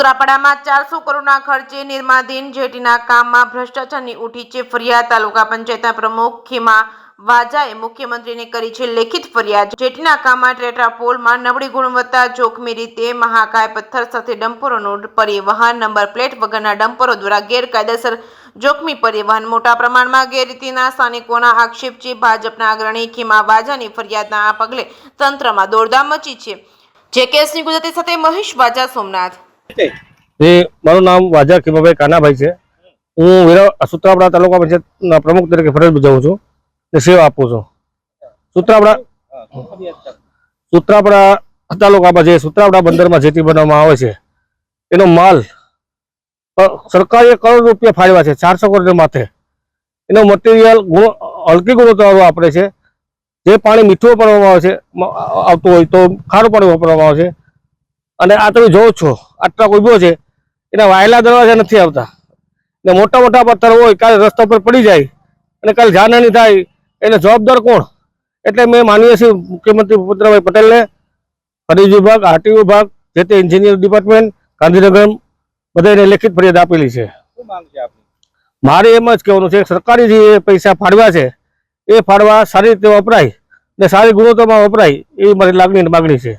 સૂત્રાપાડામાં 400 કરોડના ખર્ચે નિર્માણાધીન જેટીના કામમાં ભ્રષ્ટાચારની ઉઠી છે ફરિયાદ। તાલુકા પંચાયતના પ્રમુખ ખીમા વાજાએ મુખ્યમંત્રીને કરી છે લેખિત ફરિયાદ। જેટીના કામમાં ટેટ્રાપોલમાં નબળી ગુણવત્તા, જોખમી રીતે મહાકાય પથ્થર સાથે ડમ્પરોનું પરિવહન, નંબર પ્લેટ વગરના ડમ્પરો દ્વારા ગેરકાયદેસર જોખમી પરિવહન, મોટા પ્રમાણમાં ગેરરીતિના સ્થાનિકોના આક્ષેપ છે। ભાજપના અગ્રણી ખીમા વાજાની ફરિયાદના પગલે તંત્રમાં દોડધામ મચી છે। જે કેસની ગુજરાતી સાથે મહેશ વાજા, સોમનાથ। મારું નામ વાજા ખીમાભાઈ કાનાભાઈ છે। હું સૂત્રાપાડા તાલુકા પંચાયતના પ્રમુખ તરીકે ફરજ બજાવું છું ને સેવા આપું છું। સૂત્રાપાડા તાલુકામાં જે સૂત્રાપાડા બંદરમાં જેટી બનાવવામાં આવે છે એનો માલ સરકારે કરોડ રૂપિયા ફાળવ્યા છે, 400 કરોડ માથે। એનો મટીરિયલ હલકી ગુણવત્તાવાળું વાપરે છે। જે પાણી મીઠું વાપરવામાં આવે છે આવતું હોય તો ખારું પાણી વાપરવામાં આવે છે। અને આ તમે જોવો છો આ ટ્રક ઉભો છે એના વાયલા દરવાજા નથી આવતા ને મોટા મોટા પથ્થર હોય કાલે રસ્તા પર પડી જાય અને કાલે જાનહાની થાય એને જવાબદાર કોણ? એટલે મેં માનીએ છીએ મુખ્યમંત્રી ભૂપેન્દ્રભાઈ પટેલને, ખનિજ વિભાગ, આરટી વિભાગ, જે તે એન્જિનિયર ડિપાર્ટમેન્ટ, ગાંધીનગર બધાને લેખિત ફરિયાદ આપેલી છે। મારે એમ જ કહેવાનું છે સરકારી જે પૈસા ફાળવ્યા છે એ ફાળવા સારી રીતે વપરાય ને સારી ગુણવત્તામાં વપરાય એવી મારી માગણી છે।